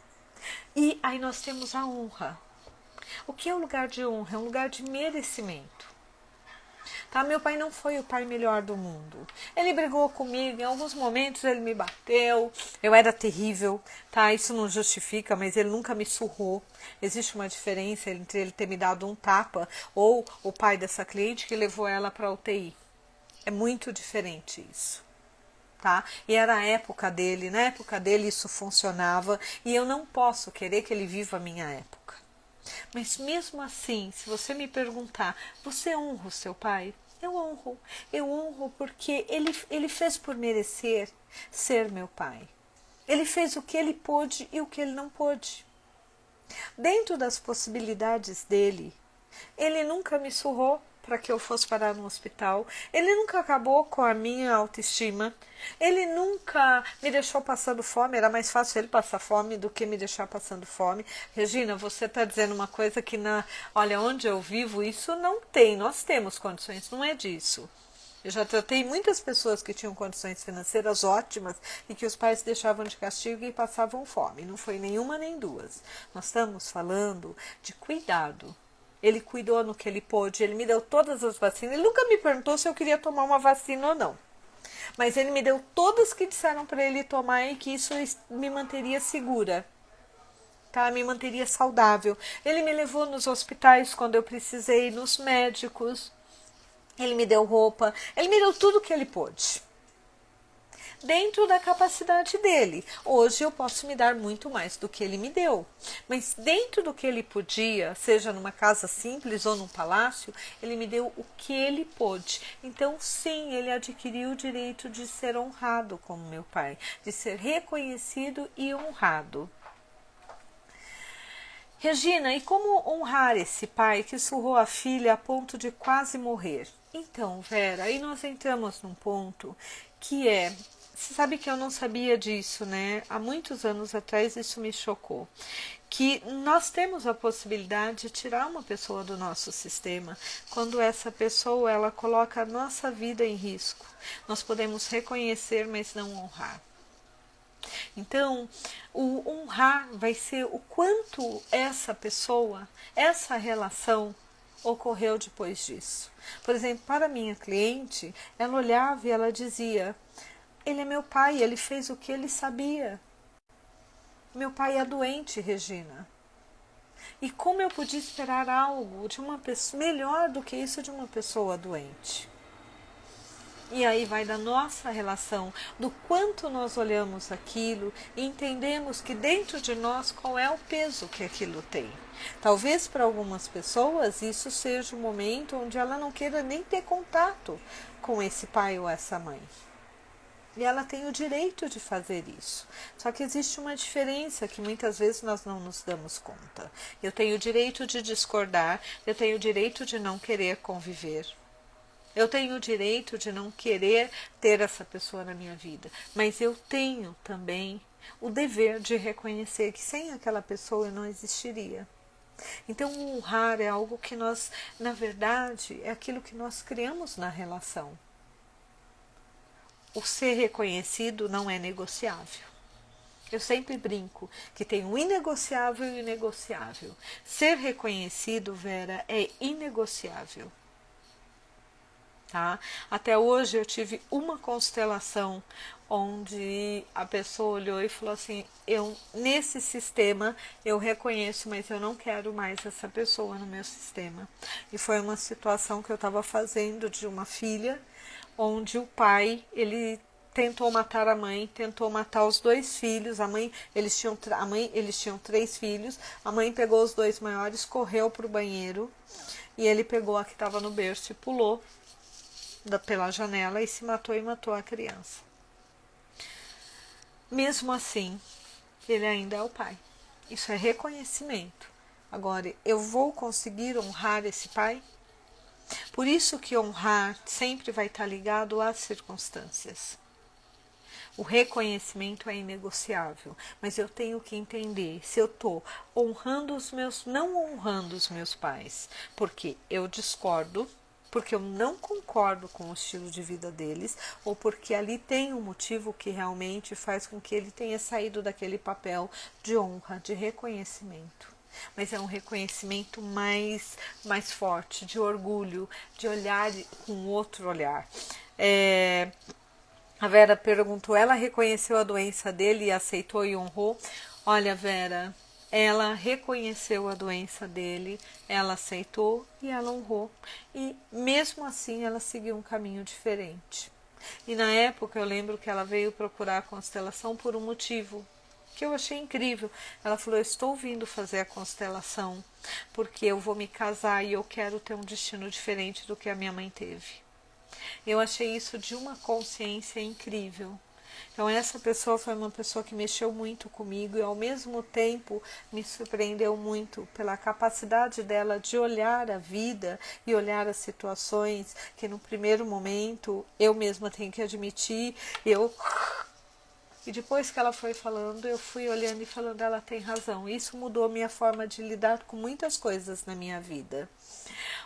E aí nós temos a honra. O que é o lugar de honra? É um lugar de merecimento. Tá? Meu pai não foi o pai melhor do mundo. Ele brigou comigo, em alguns momentos ele me bateu, eu era terrível, tá? Isso não justifica, mas ele nunca me surrou. Existe uma diferença entre ele ter me dado um tapa ou o pai dessa cliente que levou ela para a UTI. É muito diferente isso. Tá? E era a época dele, na época dele isso funcionava e eu não posso querer que ele viva a minha época. Mas mesmo assim, se você me perguntar, você honra o seu pai? Eu honro porque ele fez por merecer ser meu pai. Ele fez o que ele pôde e o que ele não pôde. Dentro das possibilidades dele, ele nunca me surrou para que eu fosse parar no hospital. Ele nunca acabou com a minha autoestima. Ele nunca me deixou passando fome. Era mais fácil ele passar fome do que me deixar passando fome. Regina, você está dizendo uma coisa que, olha, onde eu vivo, isso não tem. Nós temos condições, não é disso. Eu já tratei muitas pessoas que tinham condições financeiras ótimas e que os pais deixavam de castigo e passavam fome. Não foi nenhuma nem duas. Nós estamos falando de cuidado. Ele cuidou no que ele pôde, ele me deu todas as vacinas. Ele nunca me perguntou se eu queria tomar uma vacina ou não. Mas ele me deu todas que disseram para ele tomar e que isso me manteria segura. Tá? Me manteria saudável. Ele me levou nos hospitais quando eu precisei, nos médicos. Ele me deu roupa. Ele me deu tudo que ele pôde. Dentro da capacidade dele. Hoje eu posso me dar muito mais do que ele me deu. Mas dentro do que ele podia, seja numa casa simples ou num palácio, ele me deu o que ele pôde. Então, sim, ele adquiriu o direito de ser honrado como meu pai, de ser reconhecido e honrado. Regina, e como honrar esse pai que surrou a filha a ponto de quase morrer? Então, Vera, aí nós entramos num ponto que é... Você sabe que eu não sabia disso, né? Há muitos anos atrás isso me chocou. Que nós temos a possibilidade de tirar uma pessoa do nosso sistema quando essa pessoa ela coloca a nossa vida em risco. Nós podemos reconhecer, mas não honrar. Então, o honrar vai ser o quanto essa pessoa, essa relação ocorreu depois disso. Por exemplo, para minha cliente, ela olhava e ela dizia: ele é meu pai, ele fez o que ele sabia. Meu pai é doente, Regina. E como eu podia esperar algo de uma pessoa melhor do que isso de uma pessoa doente? E aí vai da nossa relação, do quanto nós olhamos aquilo e entendemos que dentro de nós qual é o peso que aquilo tem. Talvez para algumas pessoas isso seja o momento onde ela não queira nem ter contato com esse pai ou essa mãe. E ela tem o direito de fazer isso. Só que existe uma diferença que muitas vezes nós não nos damos conta. Eu tenho o direito de discordar, eu tenho o direito de não querer conviver. Eu tenho o direito de não querer ter essa pessoa na minha vida. Mas eu tenho também o dever de reconhecer que sem aquela pessoa eu não existiria. Então, honrar é algo que nós, na verdade, é aquilo que nós criamos na relação. O ser reconhecido não é negociável. Eu sempre brinco que tem o inegociável e o inegociável. Ser reconhecido, Vera, é inegociável. Tá? Até hoje eu tive uma constelação onde a pessoa olhou e falou assim, nesse sistema eu reconheço, mas eu não quero mais essa pessoa no meu sistema. E foi uma situação que eu estava fazendo de uma filha, onde o pai, ele tentou matar a mãe, tentou matar os dois filhos, eles tinham 3 filhos, a mãe pegou os 2 maiores, correu para o banheiro, e ele pegou a que estava no berço e pulou pela janela e se matou e matou a criança. Mesmo assim, ele ainda é o pai. Isso é reconhecimento. Agora, eu vou conseguir honrar esse pai? Por isso que honrar sempre vai estar ligado às circunstâncias. O reconhecimento é inegociável, mas eu tenho que entender se eu estou não honrando os meus pais, porque eu discordo, porque eu não concordo com o estilo de vida deles, ou porque ali tem um motivo que realmente faz com que ele tenha saído daquele papel de honra, de reconhecimento. Mas é um reconhecimento mais forte, de orgulho, de olhar com outro olhar. A Vera perguntou, ela reconheceu a doença dele e aceitou e honrou? Olha, Vera, ela reconheceu a doença dele, ela aceitou e ela honrou. E mesmo assim ela seguiu um caminho diferente. E na época eu lembro que ela veio procurar a constelação por um motivo que eu achei incrível. Ela falou, eu estou vindo fazer a constelação porque eu vou me casar e eu quero ter um destino diferente do que a minha mãe teve. Eu achei isso de uma consciência incrível. Então essa pessoa foi uma pessoa que mexeu muito comigo e ao mesmo tempo me surpreendeu muito pela capacidade dela de olhar a vida e olhar as situações que no primeiro momento eu mesma tenho que admitir, e depois que ela foi falando, eu fui olhando e falando, ela tem razão. Isso mudou a minha forma de lidar com muitas coisas na minha vida.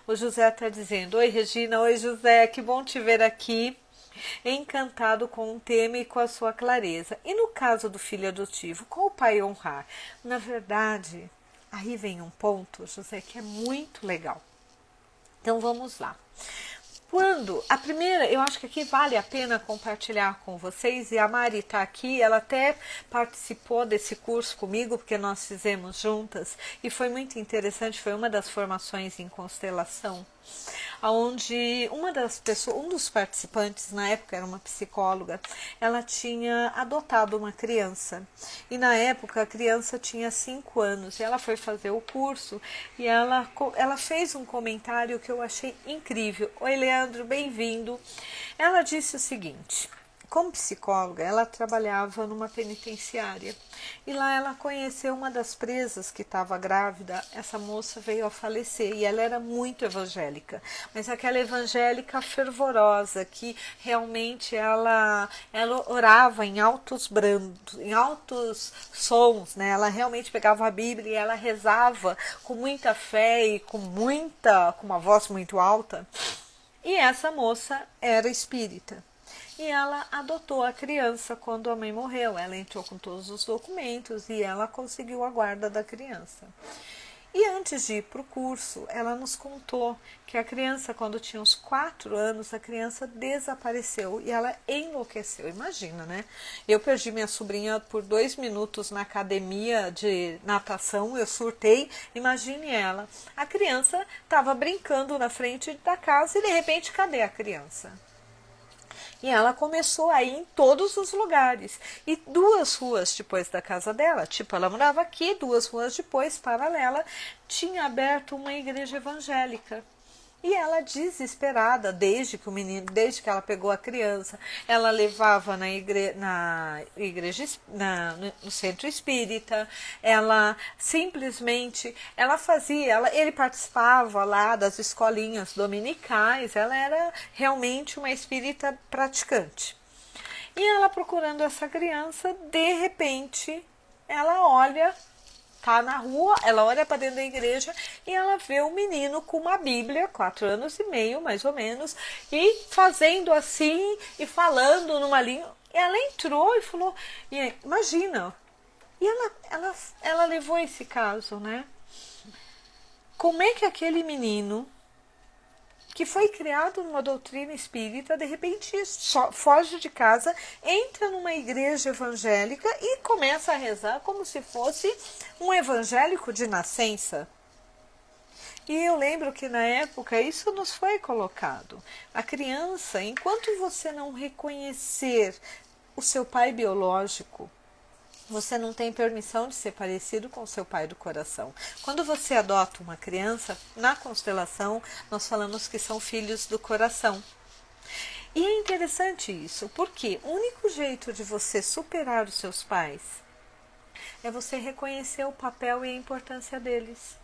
O José está dizendo, oi Regina, oi José, que bom te ver aqui. Encantado com o tema e com a sua clareza. E no caso do filho adotivo, qual o pai honrar? Na verdade, aí vem um ponto, José, que é muito legal. Então vamos lá. A primeira, eu acho que aqui vale a pena compartilhar com vocês, e a Mari está aqui, ela até participou desse curso comigo, porque nós fizemos juntas, e foi muito interessante, foi uma das formações em constelação, onde um dos participantes, na época era uma psicóloga, ela tinha adotado uma criança, e na época a criança tinha 5 anos, e ela foi fazer o curso, e ela fez um comentário que eu achei incrível. Oi Leandro, bem-vindo. Ela disse o seguinte, como psicóloga, ela trabalhava numa penitenciária e lá ela conheceu uma das presas que estava grávida. Essa moça veio a falecer e ela era muito evangélica, mas aquela evangélica fervorosa que realmente ela orava em altos brandos, em altos sons, né? Ela realmente pegava a Bíblia e ela rezava com muita fé e com uma voz muito alta. E essa moça era espírita. E ela adotou a criança quando a mãe morreu. Ela entrou com todos os documentos e ela conseguiu a guarda da criança. E antes de ir para o curso, ela nos contou que a criança, quando tinha uns 4 anos, a criança desapareceu e ela enlouqueceu. Imagina, né? Eu perdi minha sobrinha por 2 minutos na academia de natação, eu surtei. Imagine ela. A criança estava brincando na frente da casa e de repente, cadê a criança? E ela começou a ir em todos os lugares. E 2 ruas depois da casa dela, ela morava aqui, 2 ruas depois, paralela, tinha aberto uma igreja evangélica. E ela desesperada, desde que ela pegou a criança, ela levava no centro espírita, ela simplesmente, ele participava lá das escolinhas dominicais, ela era realmente uma espírita praticante. E ela procurando essa criança, de repente, ela olha, tá na rua, ela olha para dentro da igreja e ela vê um menino com uma Bíblia, 4 anos e meio, mais ou menos, e fazendo assim e falando numa língua. E ela entrou e falou, imagina, E ela levou esse caso, né? Como é que aquele menino que foi criado numa doutrina espírita, de repente foge de casa, entra numa igreja evangélica e começa a rezar como se fosse um evangélico de nascença? E eu lembro que na época isso nos foi colocado. A criança, enquanto você não reconhecer o seu pai biológico, você não tem permissão de ser parecido com o seu pai do coração. Quando você adota uma criança, na constelação, nós falamos que são filhos do coração. E é interessante isso, porque o único jeito de você superar os seus pais é você reconhecer o papel e a importância deles.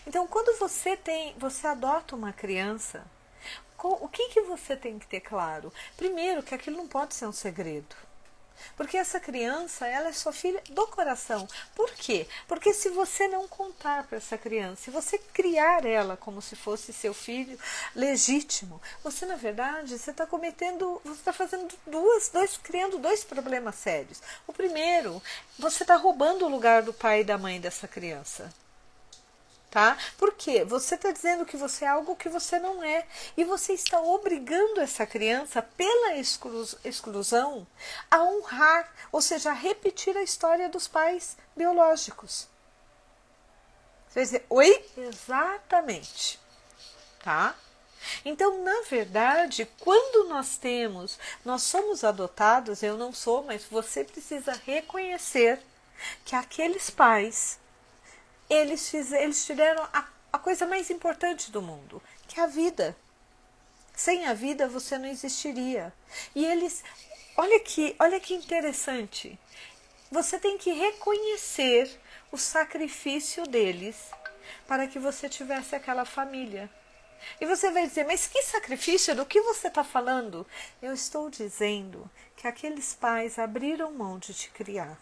Então, quando você adota uma criança, o que você tem que ter claro? Primeiro, que aquilo não pode ser um segredo. Porque essa criança, ela é sua filha do coração. Por quê? Porque se você não contar para essa criança, se você criar ela como se fosse seu filho legítimo, você na verdade, você está criando dois problemas sérios. O primeiro, você está roubando o lugar do pai e da mãe dessa criança. Tá? Por quê? Você está dizendo que você é algo que você não é. E você está obrigando essa criança, pela exclusão, a honrar, ou seja, a repetir a história dos pais biológicos. Você vai dizer, oi? Exatamente. Tá? Então, na verdade, quando nós somos adotados, eu não sou, mas você precisa reconhecer que aqueles pais eles tiveram a coisa mais importante do mundo, que é a vida. Sem a vida você não existiria. E olha que interessante, você tem que reconhecer o sacrifício deles para que você tivesse aquela família. E você vai dizer, mas que sacrifício? Do que você está falando? Eu estou dizendo que aqueles pais abriram mão de te criar,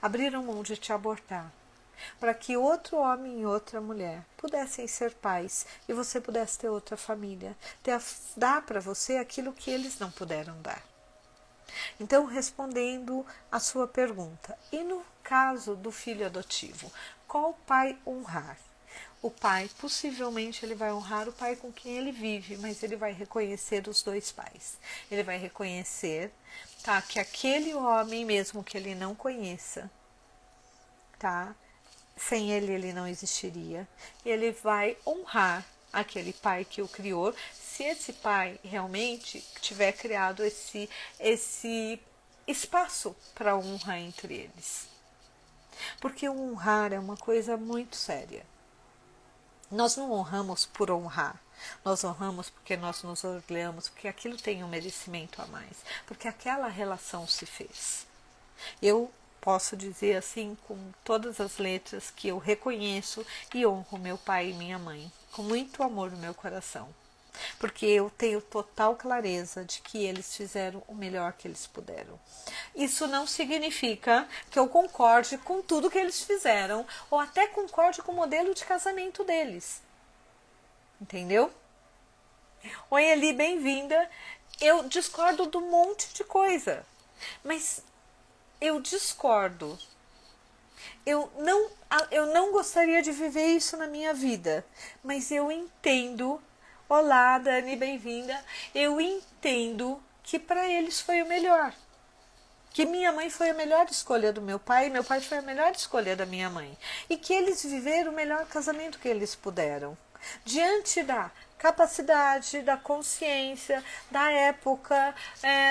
abriram mão de te abortar, para que outro homem e outra mulher pudessem ser pais e você pudesse ter outra família, dar para você aquilo que eles não puderam dar. Então, respondendo a sua pergunta, e no caso do filho adotivo, qual pai honrar? O pai, possivelmente, ele vai honrar o pai com quem ele vive, mas ele vai reconhecer os dois pais. Ele vai reconhecer, tá, que aquele homem, mesmo que ele não conheça, tá, sem ele não existiria. E ele vai honrar aquele pai que o criou, se esse pai realmente tiver criado esse espaço para honra entre eles. Porque o honrar é uma coisa muito séria. Nós não honramos por honrar. Nós honramos porque nós nos orgulhamos, porque aquilo tem um merecimento a mais, porque aquela relação se fez. Eu posso dizer assim, com todas as letras, que eu reconheço e honro meu pai e minha mãe, com muito amor no meu coração. Porque eu tenho total clareza de que eles fizeram o melhor que eles puderam. Isso não significa que eu concorde com tudo que eles fizeram, ou até concorde com o modelo de casamento deles. Entendeu? Oi, Eli, bem-vinda. Eu discordo de um monte de coisa, mas eu discordo. Eu não gostaria de viver isso na minha vida, mas eu entendo. Olá, Dani, bem-vinda. Eu entendo que para eles foi o melhor. Que minha mãe foi a melhor escolha do meu pai, e meu pai foi a melhor escolha da minha mãe. E que eles viveram o melhor casamento que eles puderam. Diante da capacidade, da consciência, da época,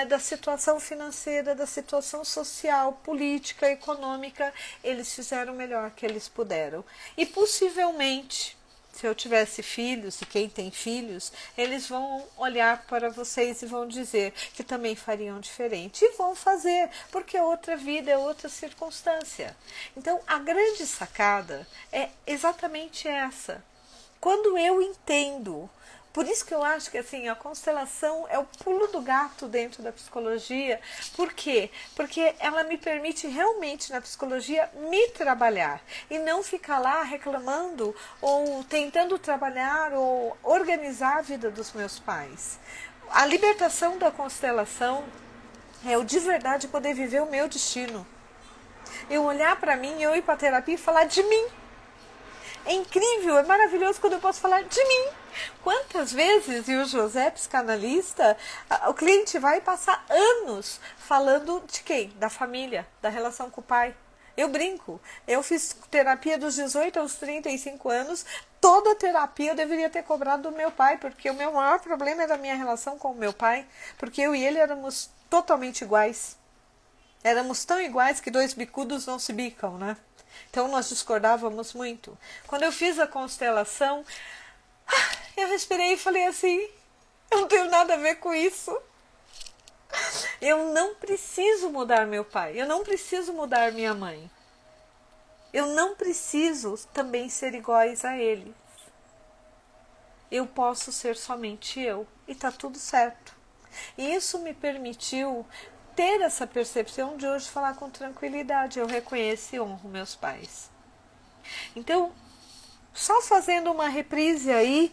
da situação financeira, da situação social, política, econômica, eles fizeram o melhor que eles puderam. E possivelmente, se eu tivesse filhos, e quem tem filhos, eles vão olhar para vocês e vão dizer que também fariam diferente. E vão fazer, porque é outra vida, é outra circunstância. Então, a grande sacada é exatamente essa. Quando eu entendo, por isso que eu acho que assim, a constelação é o pulo do gato dentro da psicologia. Por quê? Porque ela me permite realmente na psicologia me trabalhar e não ficar lá reclamando ou tentando trabalhar ou organizar a vida dos meus pais. A libertação da constelação é o de verdade poder viver o meu destino. Eu olhar para mim, eu ir para terapia e falar de mim. É incrível, é maravilhoso quando eu posso falar de mim. Quantas vezes, e o José, psicanalista, o cliente vai passar anos falando de quem? Da família, da relação com o pai. Eu brinco, eu fiz terapia dos 18 aos 35 anos, toda a terapia eu deveria ter cobrado do meu pai, porque o meu maior problema era a minha relação com o meu pai, porque eu e ele éramos totalmente iguais. Éramos tão iguais que dois bicudos não se bicam, né? Então nós discordávamos muito. Quando eu fiz a constelação, eu respirei e falei assim, eu não tenho nada a ver com isso. Eu não preciso mudar meu pai, eu não preciso mudar minha mãe. Eu não preciso também ser iguais a eles. Eu posso ser somente eu e tá tudo certo. E isso me permitiu ter essa percepção de hoje falar com tranquilidade. Eu reconheço e honro meus pais. Então, só fazendo uma reprise aí,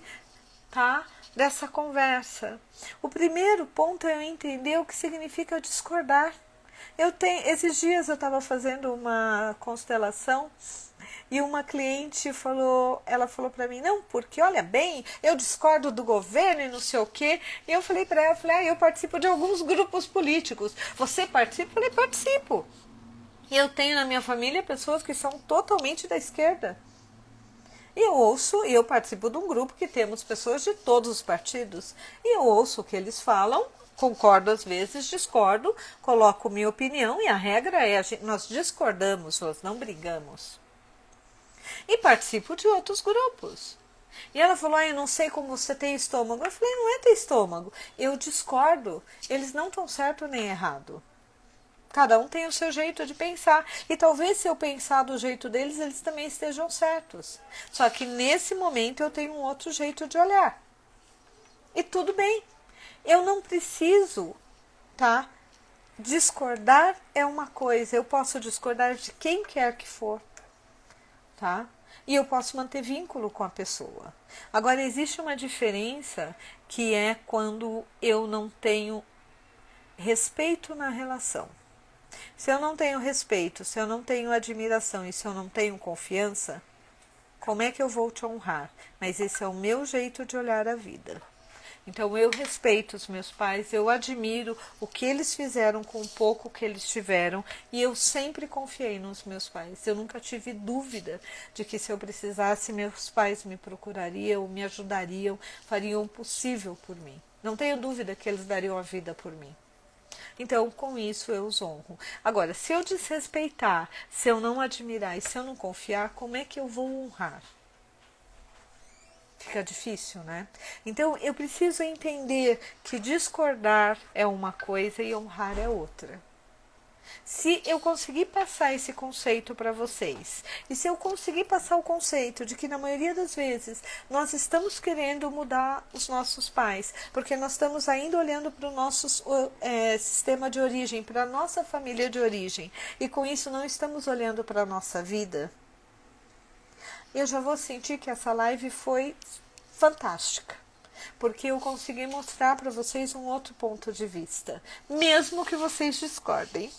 tá? Dessa conversa. O primeiro ponto é eu entender o que significa discordar. Esses dias eu estava fazendo uma constelação e uma cliente falou, ela falou para mim, não, porque olha bem, eu discordo do governo e não sei o quê. E eu falei para ela, eu participo de alguns grupos políticos. Você participa? Eu falei, participo. E eu tenho na minha família pessoas que são totalmente da esquerda. E eu ouço, e eu participo de um grupo que temos pessoas de todos os partidos. E eu ouço o que eles falam, concordo às vezes, discordo, coloco minha opinião e a regra é, nós discordamos, nós não brigamos. E participo de outros grupos. E ela falou, eu não sei como você tem estômago. Eu falei, não é ter estômago, eu discordo, eles não estão certo nem errado. Cada um tem o seu jeito de pensar. E talvez se eu pensar do jeito deles, eles também estejam certos. Só que nesse momento eu tenho um outro jeito de olhar. E tudo bem. Eu não preciso, tá? Discordar é uma coisa. Eu posso discordar de quem quer que for, tá? E eu posso manter vínculo com a pessoa. Agora, existe uma diferença que é quando eu não tenho respeito na relação. Se eu não tenho respeito, se eu não tenho admiração e se eu não tenho confiança, como é que eu vou te honrar? Mas esse é o meu jeito de olhar a vida. Então eu respeito os meus pais, eu admiro o que eles fizeram com o pouco que eles tiveram e eu sempre confiei nos meus pais. Eu nunca tive dúvida de que se eu precisasse, meus pais me procurariam, me ajudariam, fariam o possível por mim. Não tenho dúvida que eles dariam a vida por mim. Então, com isso, eu os honro. Agora, se eu desrespeitar, se eu não admirar e se eu não confiar, como é que eu vou honrar? Fica difícil, né? Então, eu preciso entender que discordar é uma coisa e honrar é outra. Se eu conseguir passar esse conceito para vocês, e se eu conseguir passar o conceito de que na maioria das vezes nós estamos querendo mudar os nossos pais, porque nós estamos ainda olhando para o nosso sistema de origem, para a nossa família de origem, e com isso não estamos olhando para a nossa vida, eu já vou sentir que essa live foi fantástica. Porque eu consegui mostrar para vocês um outro ponto de vista, mesmo que vocês discordem.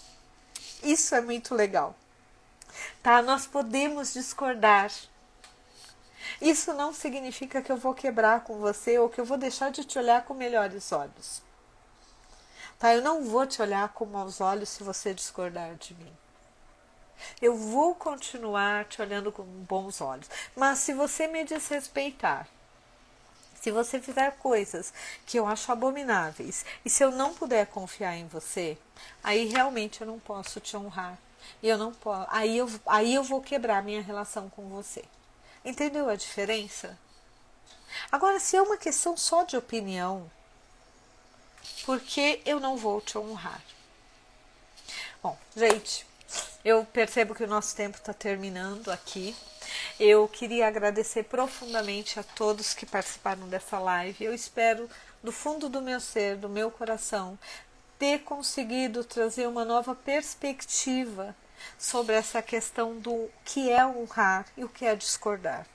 Isso é muito legal, tá? Nós podemos discordar. Isso não significa que eu vou quebrar com você ou que eu vou deixar de te olhar com melhores olhos, tá? Eu não vou te olhar com maus olhos se você discordar de mim. Eu vou continuar te olhando com bons olhos. Mas se você me desrespeitar, se você fizer coisas que eu acho abomináveis e se eu não puder confiar em você, aí realmente eu não posso te honrar. E eu não posso, aí eu vou quebrar minha relação com você. Entendeu a diferença? Agora, se é uma questão só de opinião, por que eu não vou te honrar? Bom, gente, eu percebo que o nosso tempo está terminando aqui. Eu queria agradecer profundamente a todos que participaram dessa live. Eu espero, do fundo do meu ser, do meu coração, ter conseguido trazer uma nova perspectiva sobre essa questão do que é honrar e o que é discordar.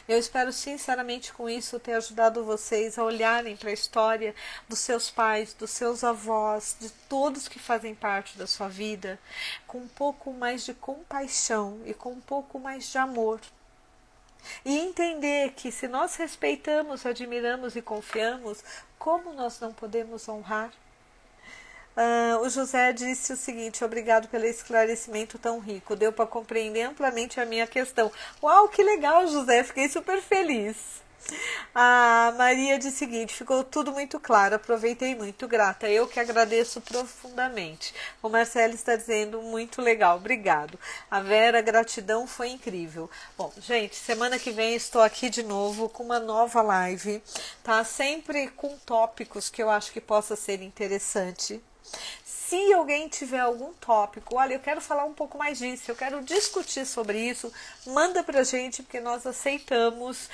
Eu espero sinceramente com isso ter ajudado vocês a olharem para a história dos seus pais, dos seus avós, de todos que fazem parte da sua vida, com um pouco mais de compaixão e com um pouco mais de amor. E entender que se nós respeitamos, admiramos e confiamos, como nós não podemos honrar? O José disse o seguinte: obrigado pelo esclarecimento tão rico, deu para compreender amplamente a minha questão. Uau, que legal, José, fiquei super feliz. A Maria disse o seguinte: ficou tudo muito claro, aproveitei muito, grata. Eu que agradeço profundamente. O Marcelo está dizendo muito legal, obrigado. A Vera, gratidão, foi incrível. Bom, gente, semana que vem estou aqui de novo com uma nova live, tá? Sempre com tópicos que eu acho que possa ser interessante. Se alguém tiver algum tópico, olha, eu quero falar um pouco mais disso, eu quero discutir sobre isso, manda pra gente, porque nós aceitamos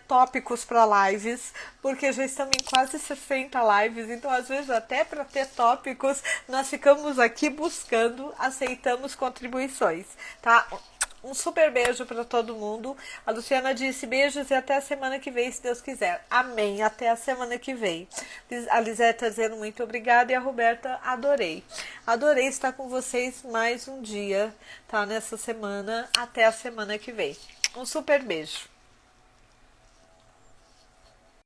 tópicos para lives, porque já estamos em quase 60 lives, então às vezes até para ter tópicos, nós ficamos aqui buscando, aceitamos contribuições, tá? Um super beijo para todo mundo. A Luciana disse beijos e até a semana que vem, se Deus quiser. Amém. Até a semana que vem. A Lisete está dizendo muito obrigada e a Roberta, adorei. Adorei estar com vocês mais um dia, tá? Nessa semana. Até a semana que vem. Um super beijo.